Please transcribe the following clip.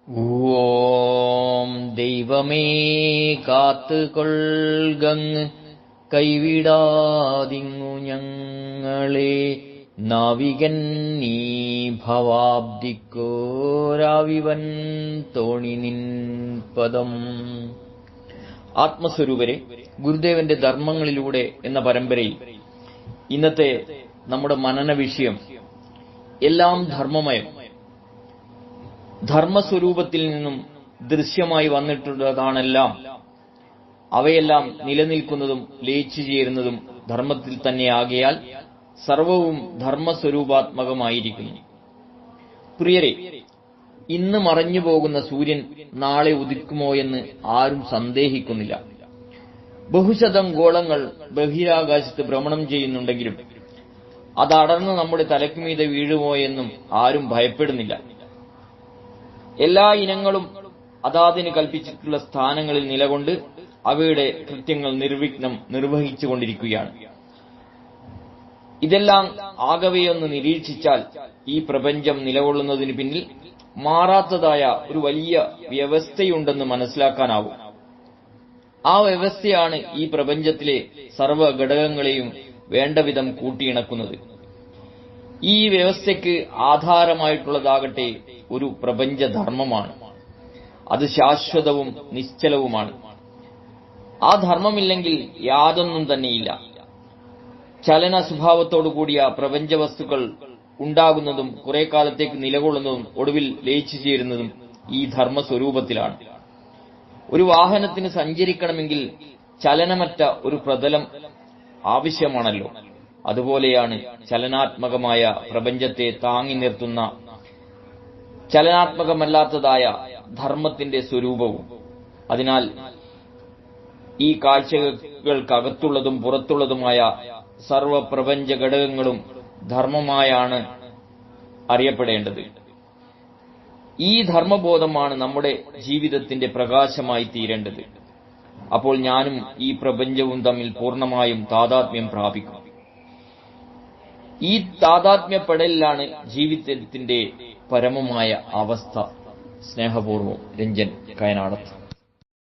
ഓം ദൈവമേ കാത്തുകൊൾകങ്ങ് കൈവിടാതിങ്ങു ഞങ്ങളെ നാവികൻ നീ ഭവാബ്ദിക്കോരാവിവൻ തോണി നിൻ പദം. ആത്മസ്വരൂപരെ, ഗുരുദേവന്റെ ധർമ്മങ്ങളിലൂടെ എന്ന പരമ്പരയിൽ ഇന്നത്തെ നമ്മുടെ മനന വിഷയം എല്ലാം ധർമ്മമയം. ധർമ്മസ്വരൂപത്തിൽ നിന്നും ദൃശ്യമായി വന്നിട്ടുള്ളതാണെല്ലാം. അവയെല്ലാം നിലനിൽക്കുന്നതും ലയിച്ചു ചേരുന്നതും ധർമ്മത്തിൽ തന്നെയാകയാൽ സർവവും ധർമ്മസ്വരൂപാത്മകമായിരിക്കുന്നു. പ്രിയരെ, ഇന്ന് മറഞ്ഞു പോകുന്ന സൂര്യൻ നാളെ ഉദിക്കുമോ എന്ന് ആരും സന്ദേഹിക്കുന്നില്ല. ബഹുശതം ഗോളങ്ങൾ ബഹിരാകാശത്ത് ഭ്രമണം ചെയ്യുന്നുണ്ടെങ്കിലും അത് അടർന്ന് നമ്മുടെ തലയ്ക്കുമീതെ വീഴുമോ എന്നും ആരും ഭയപ്പെടുന്നില്ല. എല്ലാ ഇനങ്ങളും അതാതിന് കൽപ്പിച്ചിട്ടുള്ള സ്ഥാനങ്ങളിൽ നിലകൊണ്ട് അവയുടെ കൃത്യങ്ങൾ നിർവിഘ്നം നിർവഹിച്ചുകൊണ്ടിരിക്കുകയാണ്. ഇതെല്ലാം ആകവെയൊന്ന് നിരീക്ഷിച്ചാൽ ഈ പ്രപഞ്ചം നിലകൊള്ളുന്നതിന് പിന്നിൽ മാറാത്തതായ ഒരു വലിയ വ്യവസ്ഥയുണ്ടെന്ന് മനസ്സിലാക്കാനാവും. ആ വ്യവസ്ഥയാണ് ഈ പ്രപഞ്ചത്തിലെ സർവ്വ ഘടകങ്ങളെയും വേണ്ടവിധം കൂട്ടിയിണക്കുന്നത്. ഈ വ്യവസ്ഥയ്ക്ക് ആധാരമായിട്ടുള്ളതാകട്ടെ ഒരു പ്രപഞ്ചധർമ്മമാണ്. അത് ശാശ്വതവും നിശ്ചലവുമാണ്. ആ ധർമ്മമില്ലെങ്കിൽ യാതൊന്നും തന്നെയില്ല. ചലന സ്വഭാവത്തോടുകൂടിയ പ്രപഞ്ചവസ്തുക്കൾ ഉണ്ടാകുന്നതും കുറെ കാലത്തേക്ക് നിലകൊള്ളുന്നതും ഒടുവിൽ ലയിച്ചു ചേരുന്നതും ഈ ധർമ്മസ്വരൂപത്തിലാണ്. ഒരു വാഹനത്തിന് സഞ്ചരിക്കണമെങ്കിൽ ചലനമറ്റ ഒരു പ്രതലം ആവശ്യമാണല്ലോ. അതുപോലെയാണ് ചലനാത്മകമായ പ്രപഞ്ചത്തെ താങ്ങി നിർത്തുന്ന ചലനാത്മകമല്ലാത്തതായ ധർമ്മത്തിന്റെ സ്വരൂപവും. അതിനാൽ ഈ കാഴ്ചകൾക്കകത്തുള്ളതും പുറത്തുള്ളതുമായ സർവപ്രപഞ്ച ഘടകങ്ങളും ധർമ്മമായാണ് അറിയപ്പെടേണ്ടത്. ഈ ധർമ്മബോധമാണ് നമ്മുടെ ജീവിതത്തിന്റെ പ്രകാശമായി തീരേണ്ടത്. അപ്പോൾ ഞാനും ഈ പ്രപഞ്ചവും തമ്മിൽ പൂർണ്ണമായും താതാത്മ്യം പ്രാപിക്കും. ഈ താതാത്മ്യപ്പെടലിലാണ് ജീവിതത്തിന്റെ പരമമായ അവസ്ഥ. സ്നേഹപൂർവ്വം, രഞ്ജൻ കയനാടത്ത്.